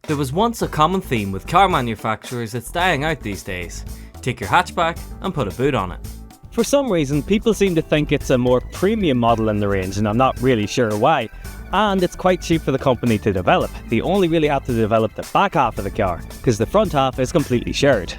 There was once a common theme with car manufacturers that's dying out these days. Take your hatchback and put a boot on it. For some reason, people seem to think it's a more premium model in the range, and I'm not really sure why. And it's quite cheap for the company to develop. They only really have to develop the back half of the car, because the front half is completely shared.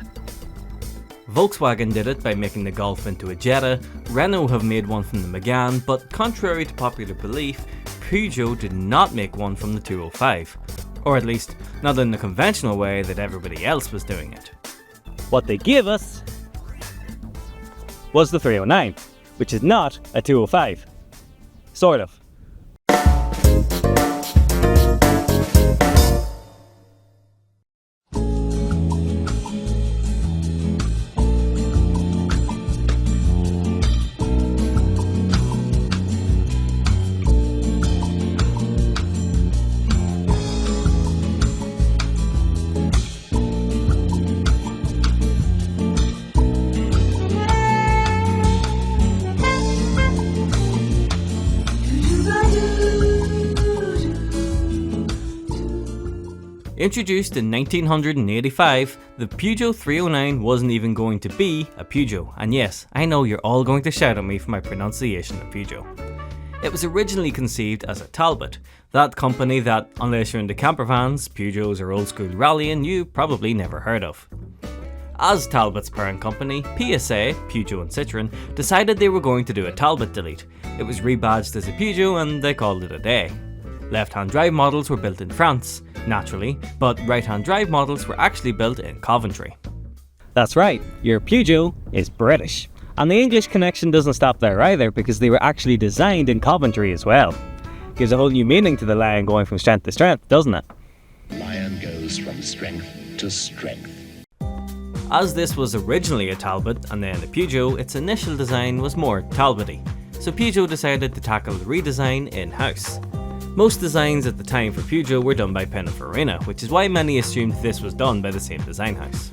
Volkswagen did it by making the Golf into a Jetta, Renault have made one from the Megane, but contrary to popular belief, Peugeot did not make one from the 205. Or at least, not in the conventional way that everybody else was doing it. What they gave us was the 309, which is not a 205. Sort of. Introduced in 1985, the Peugeot 309 wasn't even going to be a Peugeot, and yes, I know you're all going to shout at me for my pronunciation of Peugeot. It was originally conceived as a Talbot, that company that, unless you're into camper vans, Peugeots or old school rallying, you probably never heard of. As Talbot's parent company, PSA, Peugeot and Citroën, decided they were going to do a Talbot delete. It was rebadged as a Peugeot and they called it a day. Left-hand drive models were built in France, naturally, but right-hand drive models were actually built in Coventry. That's right, your Peugeot is British. And the English connection doesn't stop there either, because they were actually designed in Coventry as well. Gives a whole new meaning to the line going from strength to strength, doesn't it? Lion goes from strength to strength. As this was originally a Talbot and then a Peugeot, its initial design was more Talbot-y, so Peugeot decided to tackle the redesign in-house. Most designs at the time for Peugeot were done by Pininfarina, which is why many assumed this was done by the same design house.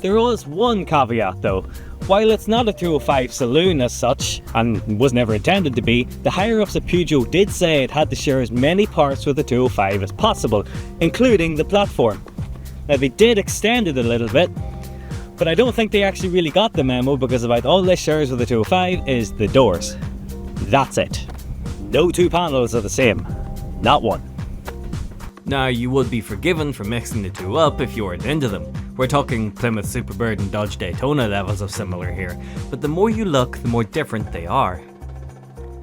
There was one caveat though. While it's not a 205 saloon as such, and was never intended to be, the higher-ups at Peugeot did say it had to share as many parts with the 205 as possible, including the platform. Now they did extend it a little bit, but I don't think they actually really got the memo, because about all this shares with the 205 is the doors. That's it. No two panels are the same. Not one. Now, you would be forgiven for mixing the two up if you weren't into them. We're talking Plymouth Superbird and Dodge Daytona levels of similar here, but the more you look, the more different they are.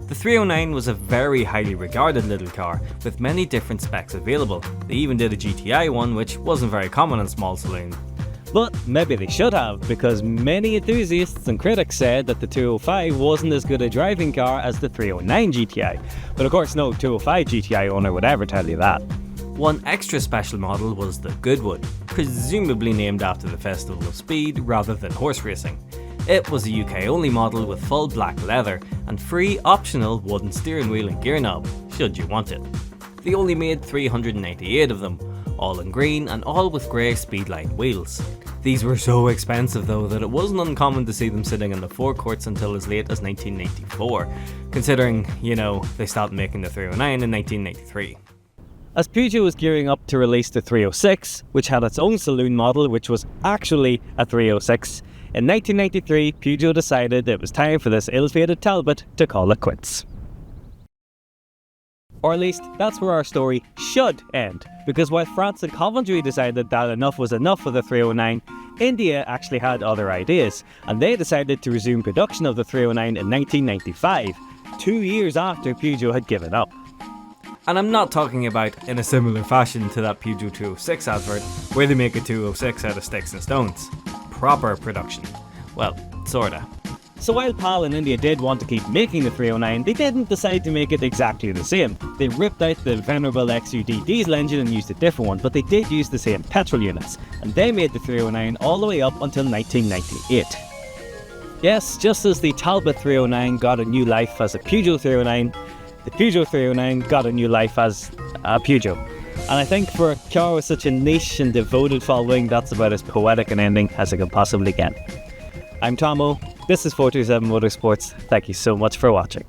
The 309 was a very highly regarded little car, with many different specs available. They even did a GTI one, which wasn't very common in small saloons. But maybe they should have, because many enthusiasts and critics said that the 205 wasn't as good a driving car as the 309 GTI. But of course no 205 GTI owner would ever tell you that. One extra special model was the Goodwood, presumably named after the Festival of Speed rather than horse racing. It was a UK only model with full black leather and free optional wooden steering wheel and gear knob, should you want it. They only made 398 of them, all in green and all with grey speedline wheels. These were so expensive though that it wasn't uncommon to see them sitting in the forecourts until as late as 1994, considering, they stopped making the 309 in 1993. As Peugeot was gearing up to release the 306, which had its own saloon model which was actually a 306, in 1993 Peugeot decided it was time for this ill-fated Talbot to call it quits. Or at least, that's where our story should end, because while France and Coventry decided that enough was enough of the 309, India actually had other ideas, and they decided to resume production of the 309 in 1995, 2 years after Peugeot had given up. And I'm not talking about in a similar fashion to that Peugeot 206 advert, where they make a 206 out of sticks and stones. Proper production. Well, sorta. So while PAL and India did want to keep making the 309, they didn't decide to make it exactly the same. They ripped out the venerable XUD diesel engine and used a different one, but they did use the same petrol units, and they made the 309 all the way up until 1998. Yes, just as the Talbot 309 got a new life as a Peugeot 309, the Peugeot 309 got a new life as a Peugeot. And I think for a car with such a niche and devoted following, that's about as poetic an ending as it can possibly get. I'm Tomo, this is 427 Motorsports, thank you so much for watching.